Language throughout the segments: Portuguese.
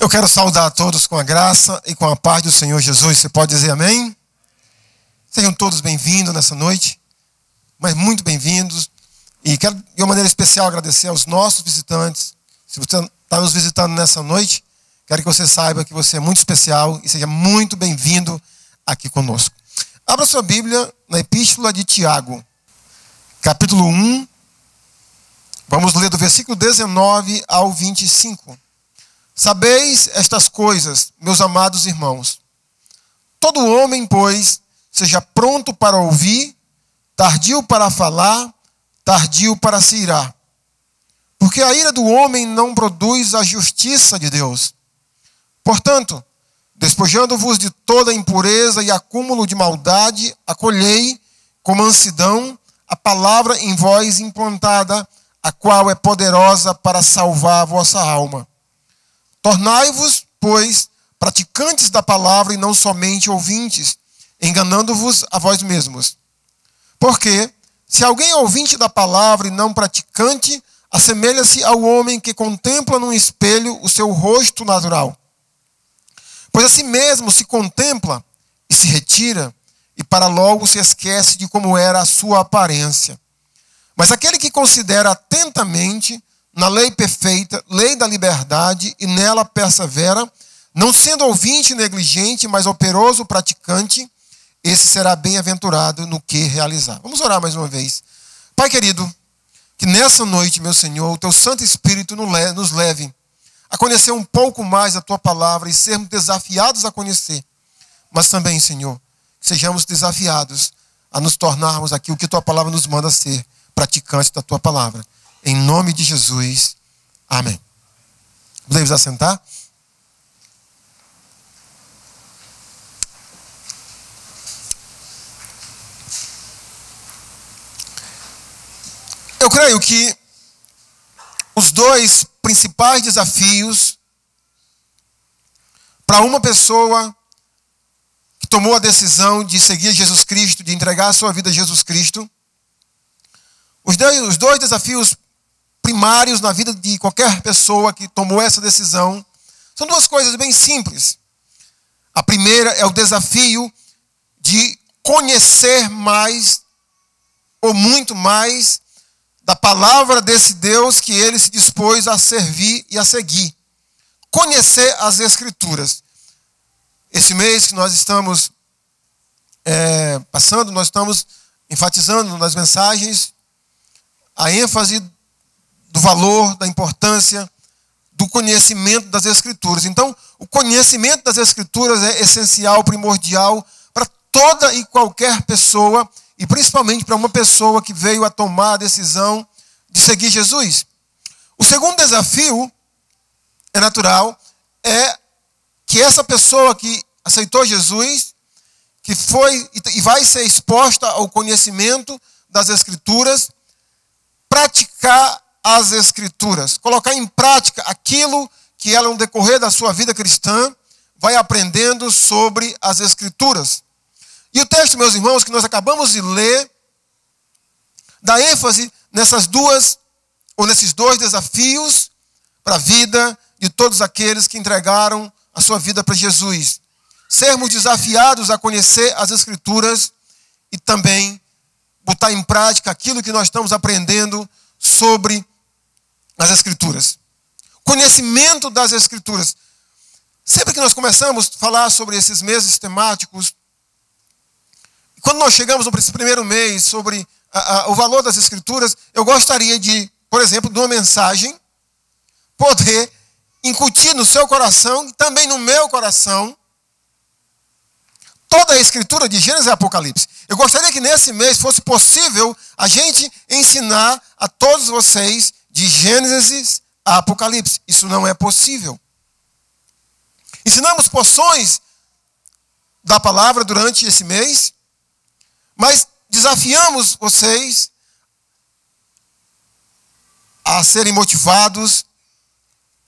Eu quero saudar a todos com a graça e com a paz do Senhor Jesus. Você pode dizer amém? Sejam todos bem-vindos nessa noite, mas muito bem-vindos. E quero, de uma maneira especial, agradecer aos nossos visitantes. Se você está nos visitando nessa noite, quero que você saiba que você é muito especial e seja muito bem-vindo aqui conosco. Abra sua Bíblia na Epístola de Tiago, capítulo 1. Vamos ler do versículo 19 ao 25. Sabeis estas coisas, meus amados irmãos. Todo homem, pois, seja pronto para ouvir, tardio para falar, tardio para se irar. Porque a ira do homem não produz a justiça de Deus. Portanto, despojando-vos de toda impureza e acúmulo de maldade, acolhei com mansidão a palavra em vós implantada, a qual é poderosa para salvar a vossa alma. Tornai-vos, pois, praticantes da palavra e não somente ouvintes, enganando-vos a vós mesmos. Porque, se alguém é ouvinte da palavra e não praticante, assemelha-se ao homem que contempla num espelho o seu rosto natural. Pois a si mesmo se contempla e se retira, e para logo se esquece de como era a sua aparência. Mas aquele que considera atentamente na lei perfeita, lei da liberdade, e nela persevera, não sendo ouvinte negligente, mas operoso praticante, esse será bem-aventurado no que realizar. Vamos orar mais uma vez. Pai querido, que nessa noite, meu Senhor, o Teu Santo Espírito nos leve a conhecer um pouco mais a Tua palavra e sermos desafiados a conhecer. Mas também, Senhor, que sejamos desafiados a nos tornarmos aquilo que Tua palavra nos manda ser, praticantes da Tua palavra. Em nome de Jesus. Amém. Podemos assentar? Eu creio que os dois principais desafios para uma pessoa que tomou a decisão de seguir Jesus Cristo, de entregar a sua vida a Jesus Cristo, os dois desafios primários na vida de qualquer pessoa que tomou essa decisão são duas coisas bem simples. A primeira é o desafio de conhecer mais ou muito mais da palavra desse Deus que ele se dispôs a servir e a seguir. Conhecer as Escrituras. Esse mês que nós estamos passando, nós estamos enfatizando nas mensagens a ênfase do valor, da importância do conhecimento das Escrituras. Então, o conhecimento das Escrituras é essencial, primordial para toda e qualquer pessoa, e principalmente para uma pessoa que veio a tomar a decisão de seguir Jesus. O segundo desafio, é natural, é que essa pessoa que aceitou Jesus, que foi e vai ser exposta ao conhecimento das Escrituras, praticar as Escrituras, colocar em prática aquilo que ela, no decorrer da sua vida cristã, vai aprendendo sobre as Escrituras. E o texto, meus irmãos, que nós acabamos de ler, dá ênfase nesses dois desafios para a vida de todos aqueles que entregaram a sua vida para Jesus. Sermos desafiados a conhecer as Escrituras e também botar em prática aquilo que nós estamos aprendendo sobre as Escrituras. Conhecimento das Escrituras. Sempre que nós começamos a falar sobre esses meses temáticos, quando nós chegamos no primeiro mês sobre o valor das Escrituras, eu gostaria de, por exemplo, de uma mensagem, poder incutir no seu coração e também no meu coração toda a Escritura de Gênesis e Apocalipse. Eu gostaria que nesse mês fosse possível a gente ensinar a todos vocês de Gênesis a Apocalipse. Isso não é possível. Ensinamos porções da palavra durante esse mês, mas desafiamos vocês a serem motivados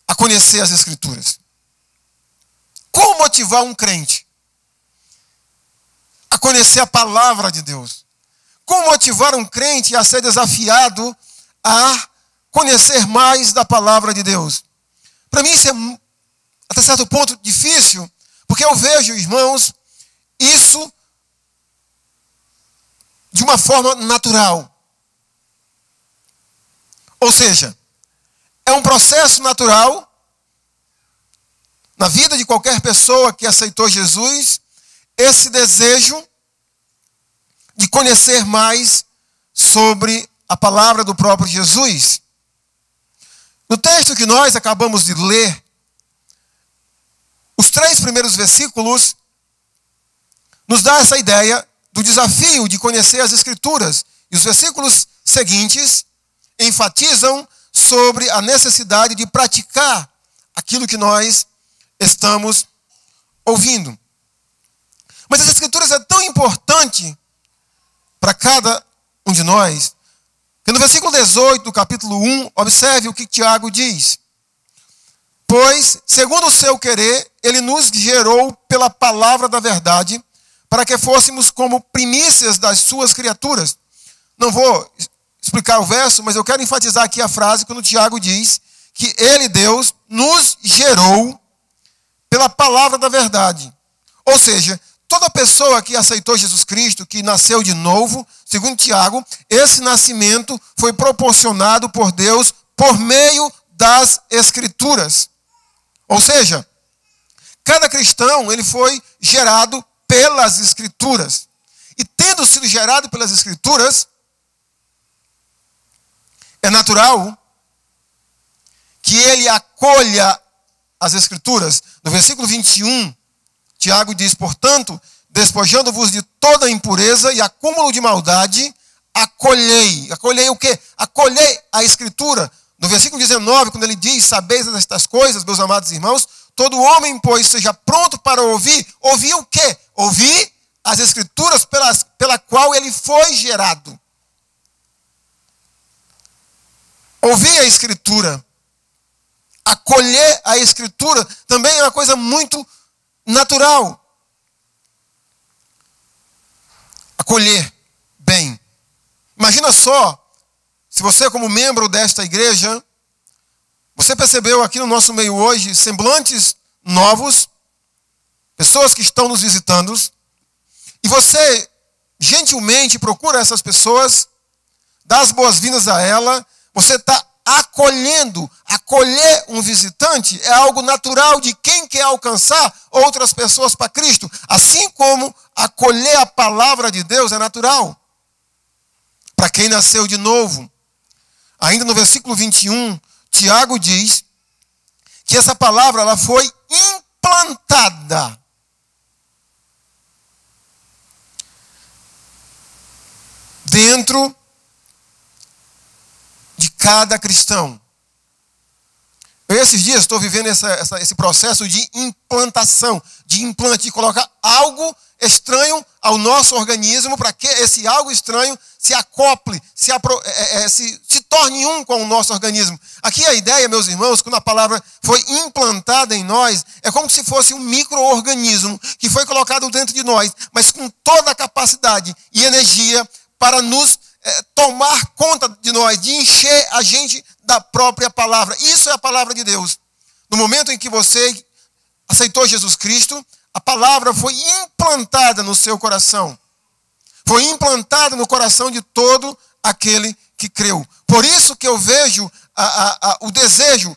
a conhecer as Escrituras. Como motivar um crente a conhecer a palavra de Deus? Como motivar um crente a ser desafiado a conhecer mais da palavra de Deus? Para mim isso é até certo ponto, difícil, porque eu vejo, irmãos, isso de uma forma natural. Ou seja, é um processo natural na vida de qualquer pessoa que aceitou Jesus, esse desejo de conhecer mais sobre a palavra do próprio Jesus. No texto que nós acabamos de ler, os 3 primeiros versículos nos dá essa ideia do desafio de conhecer as Escrituras. E os versículos seguintes enfatizam sobre a necessidade de praticar aquilo que nós estamos ouvindo. Mas as Escrituras é tão importante para cada um de nós, que no versículo 18 do capítulo 1, observe o que Tiago diz. Pois, segundo o seu querer, ele nos gerou pela palavra da verdade, para que fôssemos como primícias das suas criaturas. Não vou explicar o verso, mas eu quero enfatizar aqui a frase quando Tiago diz que ele, Deus, nos gerou pela palavra da verdade. Ou seja, toda pessoa que aceitou Jesus Cristo, que nasceu de novo, segundo Tiago, esse nascimento foi proporcionado por Deus por meio das Escrituras. Ou seja, cada cristão ele foi gerado pelas Escrituras. E tendo sido gerado pelas Escrituras, é natural que ele acolha as Escrituras. No versículo 21, Tiago diz, portanto, despojando-vos de toda impureza e acúmulo de maldade, acolhei. Acolhei o quê? Acolhei a Escritura. No versículo 19, quando ele diz, sabeis estas coisas, meus amados irmãos, todo homem, pois, seja pronto para ouvir. Ouvir o quê? Ouvir as Escrituras pela qual ele foi gerado. Ouvir a Escritura, acolher a Escritura, também é uma coisa muito natural. Acolher bem. Imagina só, se você como membro desta igreja, você percebeu aqui no nosso meio hoje semblantes novos, pessoas que estão nos visitando, e você gentilmente procura essas pessoas, dá as boas-vindas a ela, você está acolhendo. Acolher um visitante é algo natural de quem quer alcançar outras pessoas para Cristo. Assim como acolher a palavra de Deus é natural para quem nasceu de novo. Ainda no versículo 21, Tiago diz que essa palavra ela foi implantada dentro de cada cristão. Eu esses dias estou vivendo esse processo de implantação, de implante, de colocar algo estranho ao nosso organismo para que esse algo estranho se acople, se torne um com o nosso organismo. Aqui a ideia, meus irmãos, quando a palavra foi implantada em nós, é como se fosse um micro-organismo que foi colocado dentro de nós, mas com toda a capacidade e energia para nos tomar conta de nós, de encher a gente da própria palavra. Isso é a palavra de Deus. No momento em que você aceitou Jesus Cristo, a palavra foi implantada no seu coração. Foi implantada no coração de todo aquele que creu. Por isso que eu vejo o desejo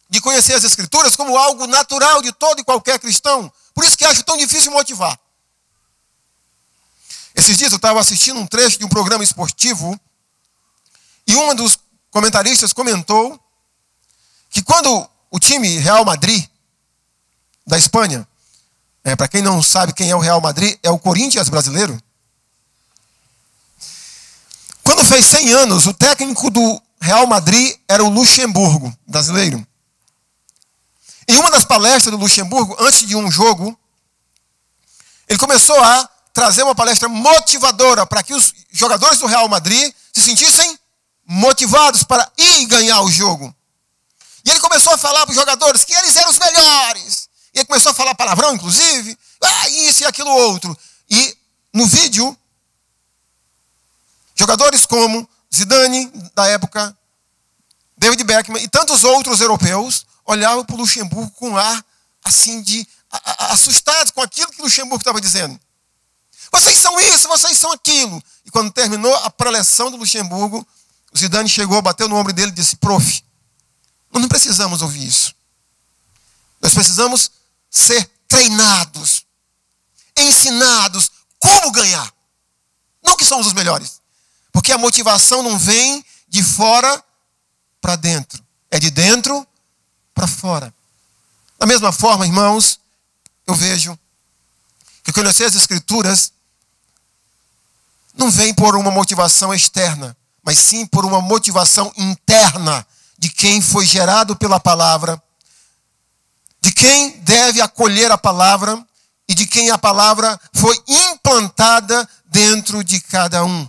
de conhecer as Escrituras como algo natural de todo e qualquer cristão. Por isso que acho tão difícil motivar. Esses dias eu estava assistindo um trecho de um programa esportivo e um dos comentaristas comentou que quando o time Real Madrid, da Espanha, para quem não sabe quem é o Real Madrid, é o Corinthians brasileiro. Quando fez 100 anos, o técnico do Real Madrid era o Luxemburgo, brasileiro. Em uma das palestras do Luxemburgo, antes de um jogo, ele começou a trazer uma palestra motivadora para que os jogadores do Real Madrid se sentissem motivados para ir ganhar o jogo. E ele começou a falar para os jogadores que eles eram os melhores. E ele começou a falar palavrão, inclusive. Isso e aquilo outro. E no vídeo, jogadores como Zidane, da época, David Beckham e tantos outros europeus, olhavam para o Luxemburgo com um ar assim de assustados com aquilo que o Luxemburgo estava dizendo. Vocês são isso, vocês são aquilo. E quando terminou a preleção do Luxemburgo, o Zidane chegou, bateu no ombro dele e disse: prof, nós não precisamos ouvir isso. Nós precisamos ser treinados, ensinados como ganhar. Não que somos os melhores. Porque a motivação não vem de fora para dentro. É de dentro para fora. Da mesma forma, irmãos, eu vejo que conhecer as Escrituras não vem por uma motivação externa, mas sim por uma motivação interna de quem foi gerado pela palavra, de quem deve acolher a palavra e de quem a palavra foi implantada dentro de cada um.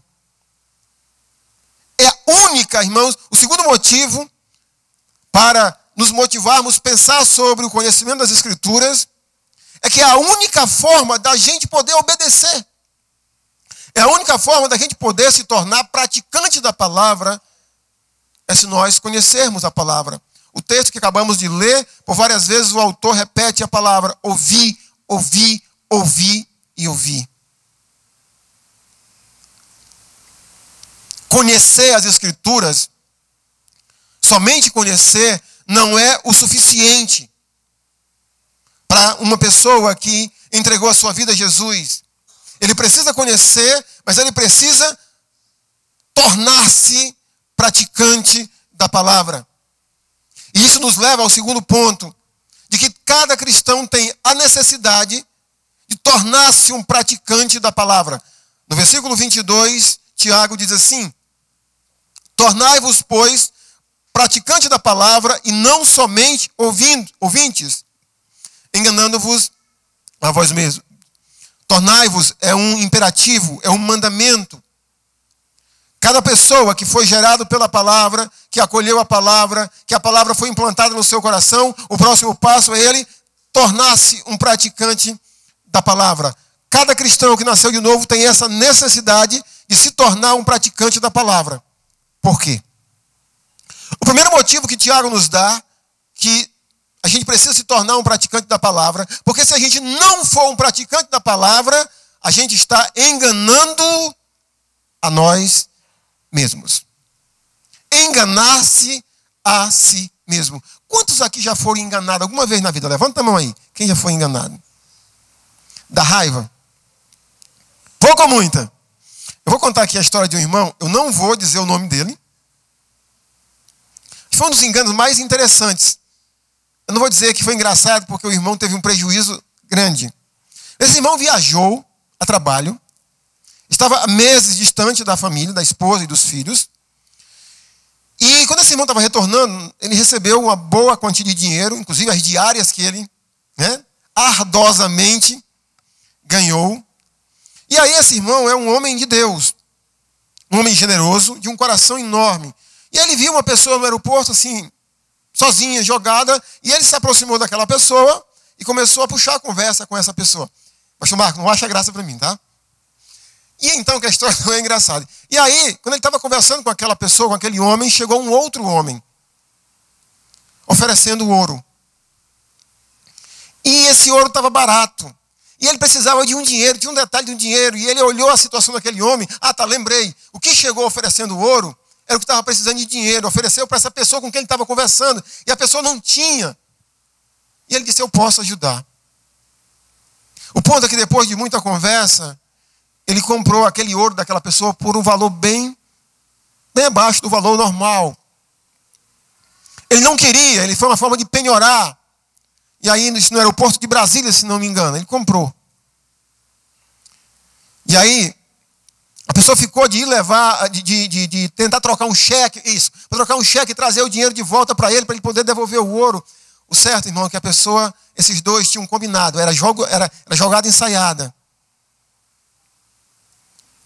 É a única, irmãos, o segundo motivo para nos motivarmos a pensar sobre o conhecimento das Escrituras é que é a única forma da gente poder obedecer. É a única forma da gente poder se tornar praticante da palavra é se nós conhecermos a palavra. O texto que acabamos de ler, por várias vezes o autor repete a palavra ouvir, ouvir, ouvir e ouvir. Conhecer as Escrituras, somente conhecer, não é o suficiente para uma pessoa que entregou a sua vida a Jesus. Ele precisa conhecer, mas ele precisa tornar-se praticante da palavra. E isso nos leva ao segundo ponto, de que cada cristão tem a necessidade de tornar-se um praticante da palavra. No versículo 22, Tiago diz assim: tornai-vos, pois, praticante da palavra e não somente ouvintes, enganando-vos a vós mesmos. Tornai-vos é um imperativo, é um mandamento. Cada pessoa que foi gerado pela palavra, que acolheu a palavra, que a palavra foi implantada no seu coração, o próximo passo é ele tornar-se um praticante da palavra. Cada cristão que nasceu de novo tem essa necessidade de se tornar um praticante da palavra. Por quê? O primeiro motivo que Tiago nos dá, que a gente precisa se tornar um praticante da palavra, porque se a gente não for um praticante da palavra, a gente está enganando a nós mesmos. Enganar-se a si mesmo. Quantos aqui já foram enganados alguma vez na vida? Levanta a mão aí. Quem já foi enganado? Da raiva? Pouca ou muita? Eu vou contar aqui a história de um irmão. Eu não vou dizer o nome dele. Foi um dos enganos mais interessantes. Eu não vou dizer que foi engraçado, porque o irmão teve um prejuízo grande. Esse irmão viajou a trabalho. Estava meses distante da família, da esposa e dos filhos. E quando esse irmão estava retornando, ele recebeu uma boa quantia de dinheiro, inclusive as diárias que ele ardosamente ganhou. E aí esse irmão é um homem de Deus, um homem generoso, de um coração enorme. E ele viu uma pessoa no aeroporto, assim, sozinha, jogada, e ele se aproximou daquela pessoa e começou a puxar a conversa com essa pessoa. Pastor Marco, não acha graça para mim, tá? E então que a história não é engraçada. E aí, quando ele estava conversando com aquela pessoa, com aquele homem, chegou um outro homem, oferecendo ouro. E esse ouro estava barato. E ele precisava de um dinheiro, tinha um detalhe de um dinheiro. E ele olhou a situação daquele homem. Ah, tá, lembrei. O que chegou oferecendo ouro era o que estava precisando de dinheiro. Ofereceu para essa pessoa com quem ele estava conversando. E a pessoa não tinha. E ele disse, eu posso ajudar. O ponto é que depois de muita conversa, ele comprou aquele ouro daquela pessoa por um valor bem abaixo do valor normal. Ele não queria, ele foi uma forma de penhorar. E aí, no aeroporto de Brasília, se não me engano, ele comprou. E aí, a pessoa ficou de ir levar, de tentar trocar um cheque, para trocar um cheque e trazer o dinheiro de volta para ele poder devolver o ouro. O certo, irmão, é que a pessoa, esses dois tinham combinado, era jogada ensaiada.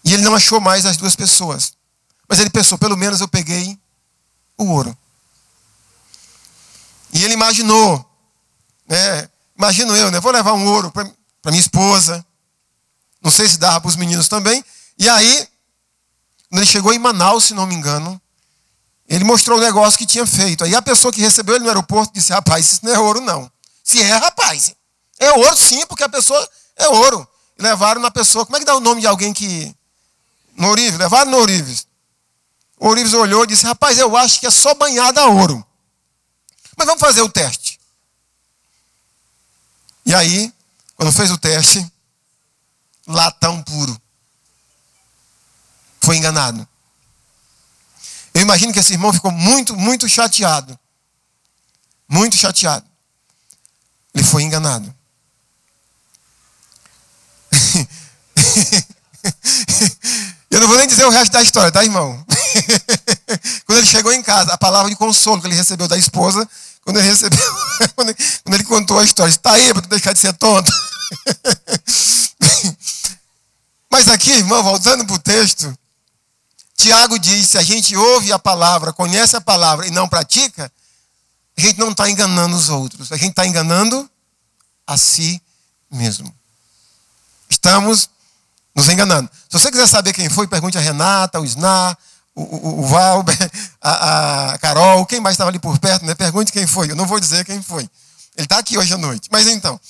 E ele não achou mais as duas pessoas. Mas ele pensou, pelo menos eu peguei o ouro. E ele imaginou, imagino eu, vou levar um ouro para minha esposa. Não sei se dava para os meninos também. E aí, quando ele chegou em Manaus, se não me engano, Ele mostrou o negócio que tinha feito. Aí a pessoa que recebeu ele no aeroporto disse: rapaz, isso não é ouro não. Se é, rapaz, é ouro sim, porque a pessoa é ouro. E levaram na pessoa, como é que dá o nome de alguém que... No Ourives, levaram no Ourives. O Ourives olhou e disse: rapaz, eu acho que é só banhada a ouro. Mas vamos fazer o teste. E aí, quando fez o teste, latão puro. Foi enganado. Eu imagino que esse irmão ficou muito, muito chateado. Muito chateado. Ele foi enganado. Eu não vou nem dizer o resto da história, tá, irmão? Quando ele chegou em casa, a palavra de consolo que ele recebeu da esposa, quando ele contou a história, está aí para tu deixar de ser tonto. Mas aqui, irmão, voltando para o texto, Tiago diz: se a gente ouve a palavra, conhece a palavra e não pratica, a gente não está enganando os outros, a gente está enganando a si mesmo. Estamos nos enganando. Se você quiser saber quem foi, pergunte a Renata, o Sná, o Valber, a Carol, quem mais estava ali por perto, né? Pergunte quem foi. Eu não vou dizer quem foi. Ele está aqui hoje à noite. Mas então,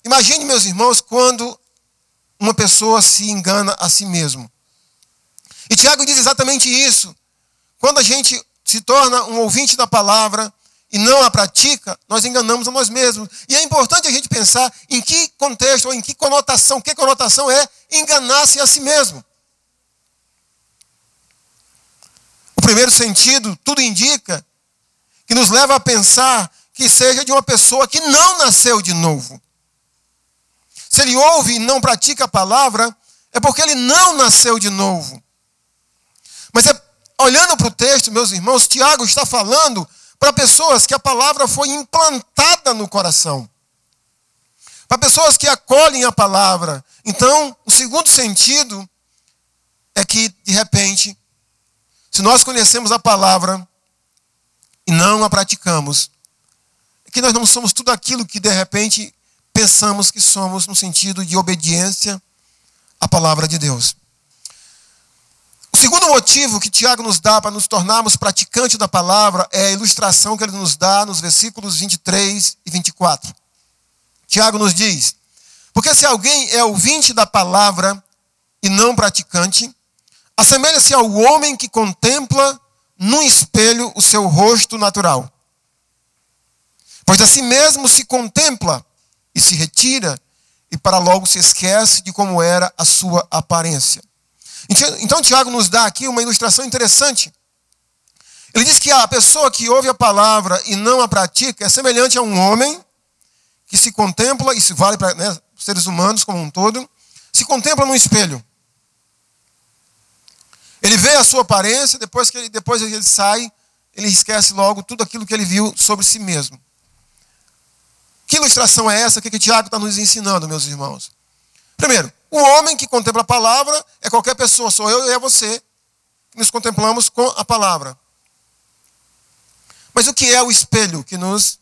imagine, meus irmãos, quando uma pessoa se engana a si mesmo. E Tiago diz exatamente isso. Quando a gente se torna um ouvinte da palavra e não a pratica, nós enganamos a nós mesmos. E é importante a gente pensar em que contexto, ou em que conotação é enganar-se a si mesmo. O primeiro sentido, tudo indica, que nos leva a pensar que seja de uma pessoa que não nasceu de novo. Se ele ouve e não pratica a palavra, é porque ele não nasceu de novo. Mas olhando para o texto, meus irmãos, Tiago está falando para pessoas que a palavra foi implantada no coração. Para pessoas que acolhem a palavra. Então, o segundo sentido é que, de repente, se nós conhecemos a palavra e não a praticamos, é que nós não somos tudo aquilo que, de repente, pensamos que somos no sentido de obediência à palavra de Deus. O segundo motivo que Tiago nos dá para nos tornarmos praticantes da palavra é a ilustração que ele nos dá nos versículos 23 e 24. Tiago nos diz: porque se alguém é ouvinte da palavra e não praticante, assemelha-se ao homem que contempla num espelho o seu rosto natural. Pois assim mesmo se contempla e se retira, e para logo se esquece de como era a sua aparência. Então Tiago nos dá aqui uma ilustração interessante. Ele diz que a pessoa que ouve a palavra e não a pratica é semelhante a um homem que se contempla, e isso vale para seres humanos como um todo, se contempla no espelho. Ele vê a sua aparência, depois que ele sai, ele esquece logo tudo aquilo que ele viu sobre si mesmo. Que ilustração é essa? O que Tiago está nos ensinando, meus irmãos? Primeiro, o homem que contempla a palavra é qualquer pessoa, sou eu e é você, que nos contemplamos com a palavra. Mas o que é o espelho que nos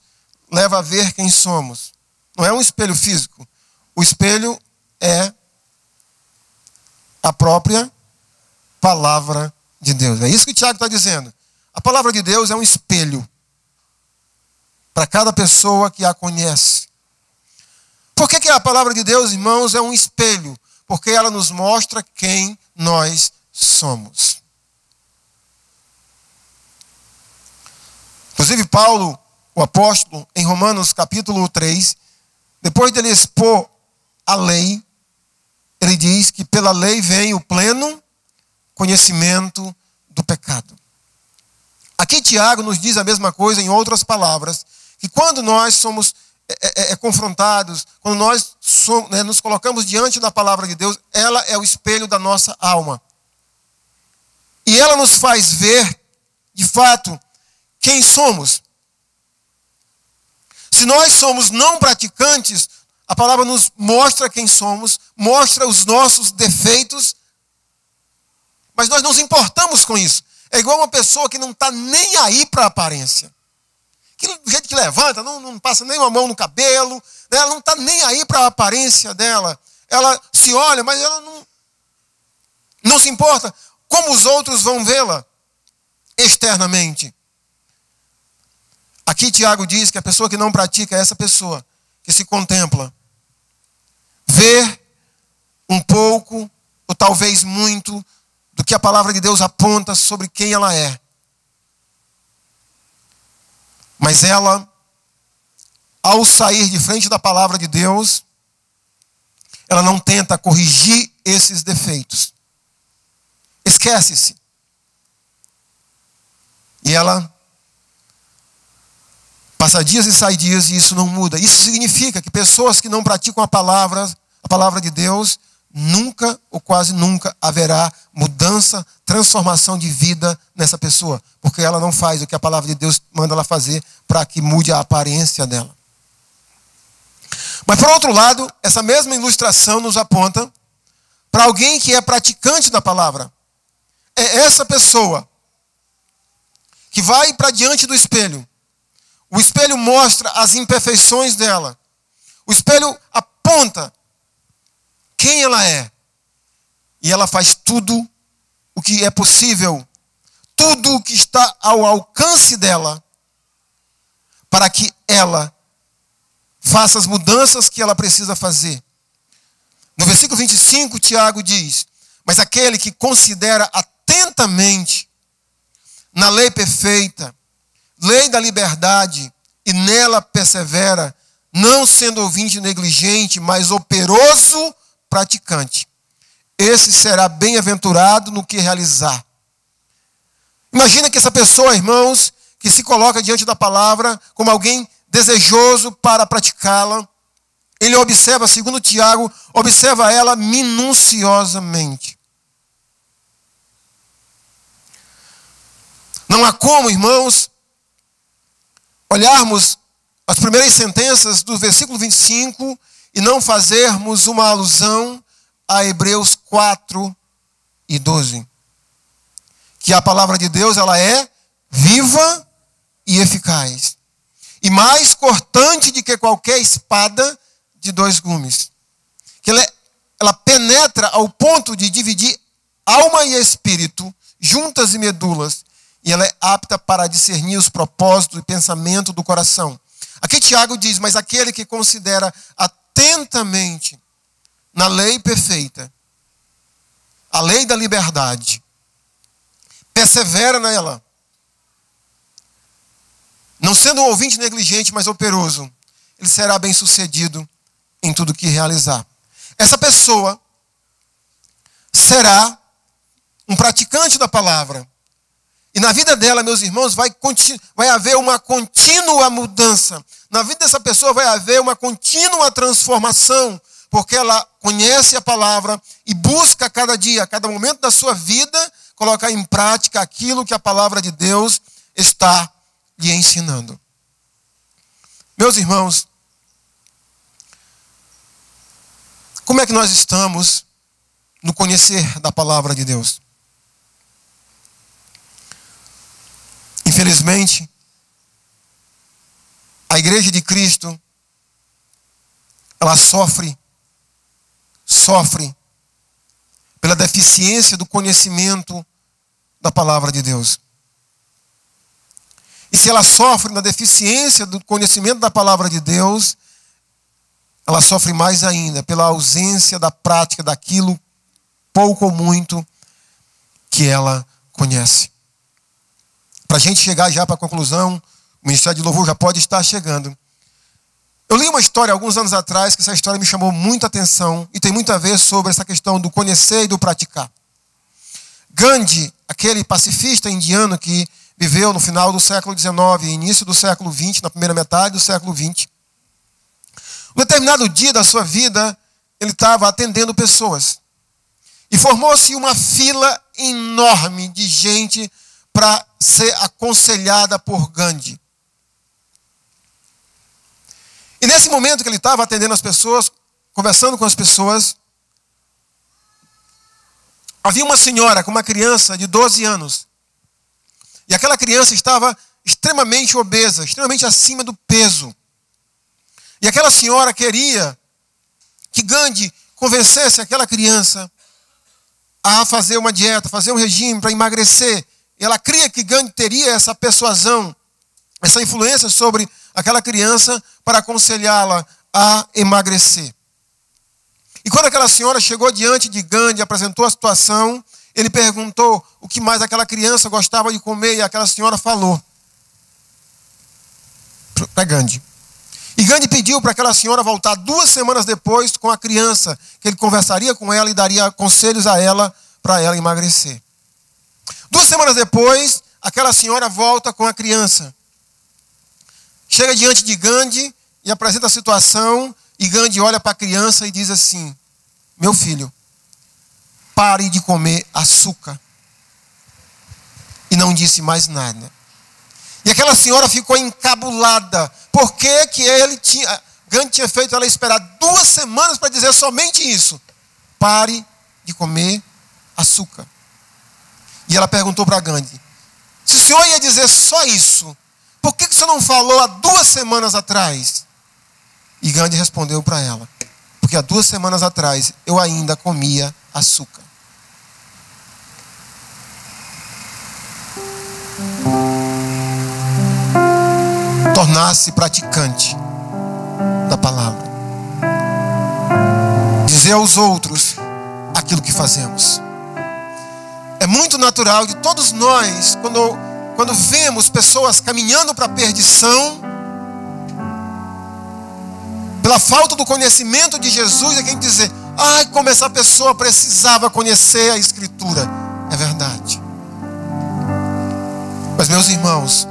leva a ver quem somos? Não é um espelho físico. O espelho é a própria palavra de Deus. É isso que Tiago está dizendo. A palavra de Deus é um espelho para cada pessoa que a conhece. Por que a palavra de Deus, irmãos, é um espelho? Porque ela nos mostra quem nós somos. Inclusive Paulo, o apóstolo, em Romanos capítulo 3, depois dele expor a lei, ele diz que pela lei vem o pleno conhecimento do pecado. Aqui Tiago nos diz a mesma coisa em outras palavras, que quando nós somos confrontados, quando nós nos colocamos diante da palavra de Deus, ela é o espelho da nossa alma. E ela nos faz ver, de fato, quem somos. Se nós somos não praticantes, a palavra nos mostra quem somos, mostra os nossos defeitos, mas nós nos importamos com isso. É igual uma pessoa que não está nem aí para a aparência. Que do jeito que levanta, não passa nem uma mão no cabelo, né? Ela não está nem aí para a aparência dela. Ela se olha, mas ela não se importa. como os outros vão vê-la externamente. Aqui Tiago diz que a pessoa que não pratica é essa pessoa que se contempla, vê um pouco, ou talvez muito, do que a palavra de Deus aponta sobre quem ela é. Mas ela, ao sair de frente da palavra de Deus, ela não tenta corrigir esses defeitos. Esquece-se. E ela passa dias e sai dias e isso não muda. Isso significa que pessoas que não praticam a palavra de Deus, nunca ou quase nunca haverá mudança, transformação de vida nessa pessoa. Porque ela não faz o que a palavra de Deus manda ela fazer para que mude a aparência dela. Mas por outro lado, essa mesma ilustração nos aponta para alguém que é praticante da palavra. É essa pessoa que vai para diante do espelho. O espelho mostra as imperfeições dela. O espelho aponta quem ela é. E ela faz tudo o que é possível, tudo o que está ao alcance dela, para que ela faça as mudanças que ela precisa fazer. No versículo 25, Tiago diz: mas aquele que considera atentamente na lei perfeita, lei da liberdade, e nela persevera, não sendo ouvinte negligente, mas operoso praticante, esse será bem-aventurado no que realizar. Imagina que essa pessoa, irmãos, que se coloca diante da palavra como alguém desejoso para praticá-la, ele observa, segundo Tiago, observa ela minuciosamente. Não há como, irmãos, olharmos as primeiras sentenças do versículo 25 e não fazermos uma alusão a Hebreus 4 e 12. Que a palavra de Deus, ela é viva e eficaz. E mais cortante do que qualquer espada de 2 gumes. Que ela penetra ao ponto de dividir alma e espírito, juntas e medulas. E ela é apta para discernir os propósitos e pensamento do coração. Aqui Tiago diz: mas aquele que considera atentamente na lei perfeita, a lei da liberdade, persevera nela, não sendo um ouvinte negligente, mas operoso, ele será bem-sucedido em tudo que realizar. Essa pessoa será um praticante da palavra. E na vida dela, meus irmãos, vai haver uma contínua mudança. Na vida dessa pessoa vai haver uma contínua transformação, porque ela conhece a palavra e busca cada dia, a cada momento da sua vida, colocar em prática aquilo que a palavra de Deus está lhe ensinando. Meus irmãos, como é que nós estamos no conhecer da palavra de Deus? Infelizmente, a Igreja de Cristo, ela sofre pela deficiência do conhecimento da palavra de Deus. E se ela sofre na deficiência do conhecimento da palavra de Deus, ela sofre mais ainda pela ausência da prática daquilo, pouco ou muito, que ela conhece. Para a gente chegar já para a conclusão, o Ministério de Louvor já pode estar chegando. Eu li uma história alguns anos atrás, que essa história me chamou muita atenção e tem muito a ver sobre essa questão do conhecer e do praticar. Gandhi, aquele pacifista indiano que viveu no final do século XIX e início do século XX, na primeira metade do século XX. Um determinado dia da sua vida, ele estava atendendo pessoas. E formou-se uma fila enorme de gente para ser aconselhada por Gandhi. E nesse momento que ele estava atendendo as pessoas, conversando com as pessoas, havia uma senhora com uma criança de 12 anos. E aquela criança estava extremamente obesa, extremamente acima do peso. E aquela senhora queria que Gandhi convencesse aquela criança a fazer uma dieta, fazer um regime para emagrecer. Ela cria que Gandhi teria essa persuasão, essa influência sobre aquela criança para aconselhá-la a emagrecer. E quando aquela senhora chegou diante de Gandhi, apresentou a situação, ele perguntou o que mais aquela criança gostava de comer e aquela senhora falou para Gandhi. E Gandhi pediu para aquela senhora voltar 2 semanas depois com a criança, que ele conversaria com ela e daria conselhos a ela para ela emagrecer. 2 semanas depois, aquela senhora volta com a criança. Chega diante de Gandhi e apresenta a situação, e Gandhi olha para a criança e diz assim: meu filho, pare de comer açúcar. E não disse mais nada. E aquela senhora ficou encabulada. Por que Gandhi tinha feito ela esperar 2 semanas para dizer somente isso? Pare de comer açúcar. E ela perguntou para Gandhi: se o senhor ia dizer só isso, por que o senhor não falou há 2 semanas atrás? E Gandhi respondeu para ela: porque há 2 semanas atrás eu ainda comia açúcar. Tornar-se praticante da palavra. Dizer aos outros aquilo que fazemos. É muito natural de todos nós, quando vemos pessoas caminhando para a perdição, pela falta do conhecimento de Jesus, é quem dizer: ai, como essa pessoa precisava conhecer a Escritura. É verdade. Mas, meus irmãos,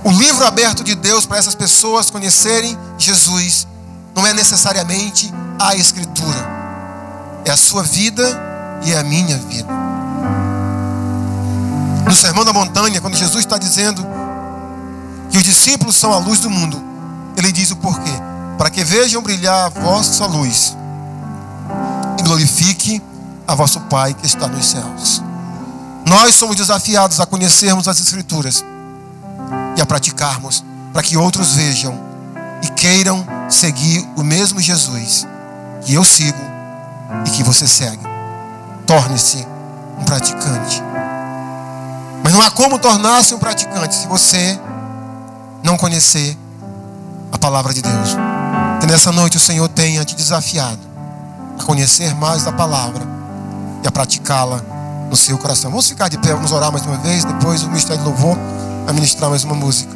o livro aberto de Deus para essas pessoas conhecerem Jesus não é necessariamente a Escritura. É a sua vida e é a minha vida. No Sermão da Montanha, quando Jesus está dizendo que os discípulos são a luz do mundo, ele diz o porquê: para que vejam brilhar a vossa luz e glorifique a vosso Pai que está nos céus. Nós somos desafiados a conhecermos as Escrituras e a praticarmos, para que outros vejam e queiram seguir o mesmo Jesus que eu sigo e que você segue. Torne-se um praticante. Mas não há como tornar-se um praticante se você não conhecer a palavra de Deus. Que nessa noite o Senhor tenha te desafiado a conhecer mais da palavra e a praticá-la no seu coração. Vamos ficar de pé, vamos orar mais uma vez. Depois o Ministério de Louvor vai ministrar mais uma música.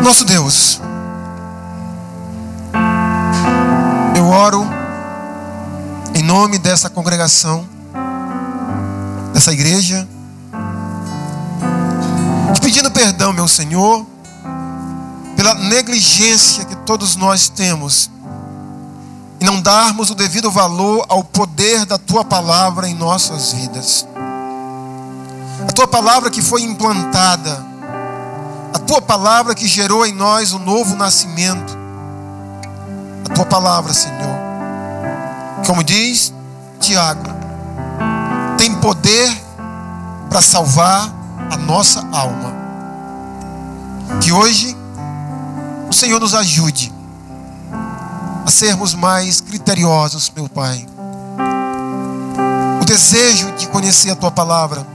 Nosso Deus, eu oro em nome dessa congregação, dessa igreja, te pedindo perdão, meu Senhor, pela negligência que todos nós temos e não darmos o devido valor ao poder da Tua palavra em nossas vidas. A Tua palavra que foi implantada, a Tua palavra que gerou em nós o novo nascimento, a Tua palavra, Senhor, como diz Tiago, tem poder para salvar a nossa alma. Que hoje o Senhor nos ajude a sermos mais criteriosos, meu Pai. O desejo de conhecer a Tua palavra.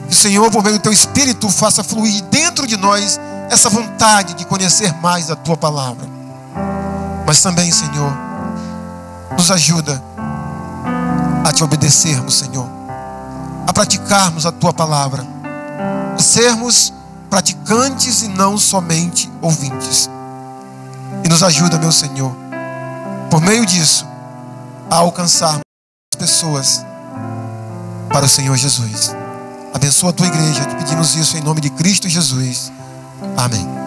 Que o Senhor, por meio do Teu Espírito, faça fluir dentro de nós essa vontade de conhecer mais a Tua palavra. Mas também, Senhor, nos ajuda a Te obedecermos, Senhor, a praticarmos a Tua palavra, a sermos praticantes e não somente ouvintes. E nos ajuda, meu Senhor, por meio disso, a alcançarmos as pessoas para o Senhor Jesus. Abençoa a Tua igreja, te pedimos isso em nome de Cristo Jesus. Amém.